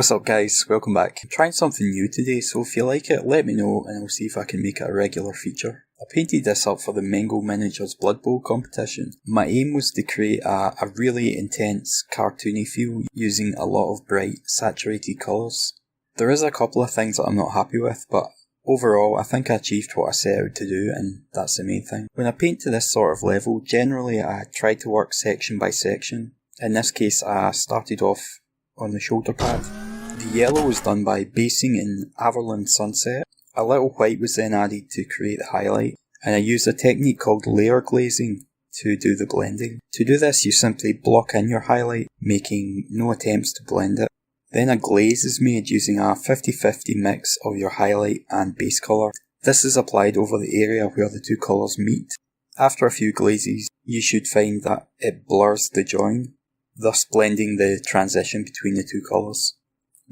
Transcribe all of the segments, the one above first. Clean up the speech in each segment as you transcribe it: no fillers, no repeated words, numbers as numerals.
What's up guys, welcome back. I'm trying something new today, so if you like it, let me know and I'll see if I can make it a regular feature. I painted this up for the Mango Miniatures Blood Bowl competition. My aim was to create a really intense cartoony feel using a lot of bright saturated colours. There is a couple of things that I'm not happy with, but overall I think I achieved what I set out to do, and that's the main thing. When I paint to this sort of level, generally I try to work section by section. In this case I started off on the shoulder pad. The yellow was done by basing in Averland Sunset. A little white was then added to create the highlight, and I used a technique called layer glazing to do the blending. To do this you simply block in your highlight, making no attempts to blend it. Then a glaze is made using a 50-50 mix of your highlight and base colour. This is applied over the area where the two colours meet. After a few glazes you should find that it blurs the join, thus blending the transition between the two colours.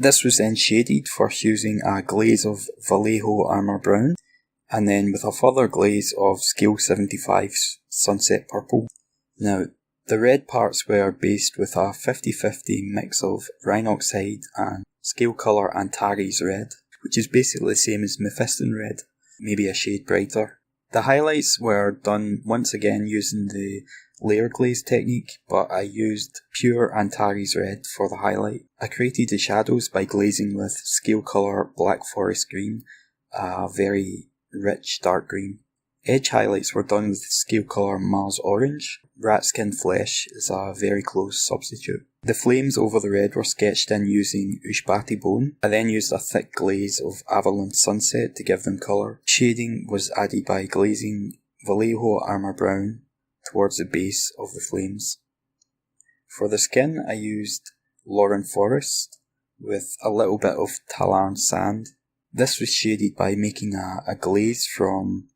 This was then shaded, first using a glaze of Vallejo Armour Brown, and then with a further glaze of Scale 75's Sunset Purple. Now, the red parts were based with a 50-50 mix of Rhinoxide and Scale Colour Antares Red, which is basically the same as Mephiston Red, maybe a shade brighter. The highlights were done once again using the layer glaze technique, but I used pure Antares Red for the highlight. I created the shadows by glazing with Scale Colour Black Forest Green, a very rich dark green. Edge highlights were done with Scale Colour Mars Orange. Ratskin Flesh is a very close substitute. The flames over the red were sketched in using Ushbati Bone. I then used a thick glaze of Avalon Sunset to give them colour. Shading was added by glazing Vallejo Armour Brown towards the base of the flames. For the skin I used Lauren Forest with a little bit of Talarn Sand. This was shaded by making a glaze from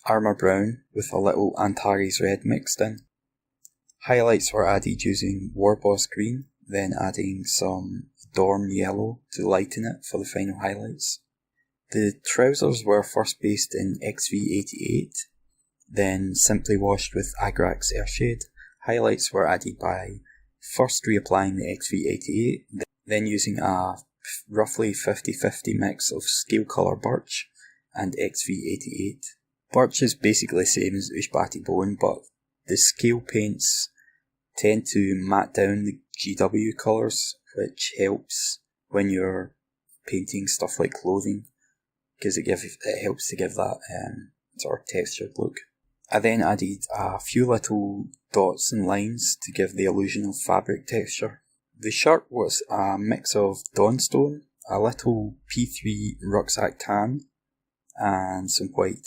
Armour Brown with a little Antares Red mixed in. Highlights were added using Warboss Green, then adding some Dorm Yellow to lighten it for the final highlights. The trousers were first based in XV88, then simply washed with Agrax Earthshade. Highlights were added by first reapplying the XV88, then using a roughly 50-50 mix of Scale Colour Birch and XV88. Birch is basically the same as Ushbati Bone, but the scale paints tend to matte down the GW colours, which helps when you're painting stuff like clothing, because it helps to give that sort of textured look. I then added a few little dots and lines to give the illusion of fabric texture. The shirt was a mix of Dawnstone, a little P3 rucksack tan, and some white.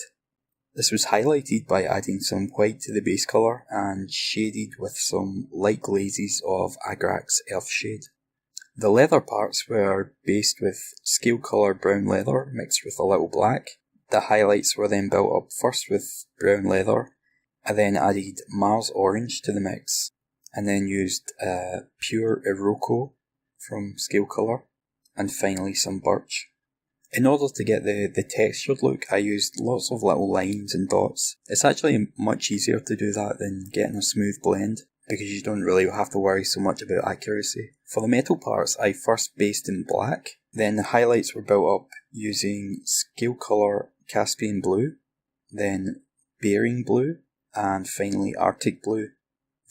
This was highlighted by adding some white to the base colour and shaded with some light glazes of Agrax Earthshade. The leather parts were based with Scale Colour Brown Leather mixed with a little black. The highlights were then built up first with brown leather. I then added Mars Orange to the mix, and then used pure Iroko from Scale Colour, and finally some birch. In order to get the textured look, I used lots of little lines and dots. It's actually much easier to do that than getting a smooth blend, because you don't really have to worry so much about accuracy. For the metal parts, I first based in black, then the highlights were built up using Scale Colour Caspian Blue, then Bearing Blue, and finally Arctic Blue.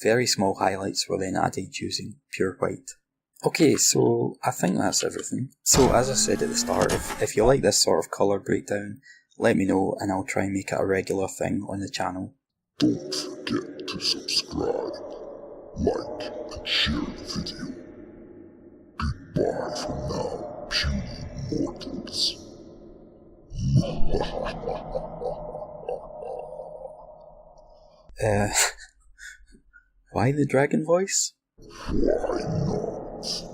Very small highlights were then added using pure white. Okay, so I think that's everything. So as I said at the start, if you like this sort of colour breakdown, let me know and I'll try and make it a regular thing on the channel. Don't forget to subscribe, like and share the video. Goodbye for now, puny mortals. Why the dragon voice? Why not?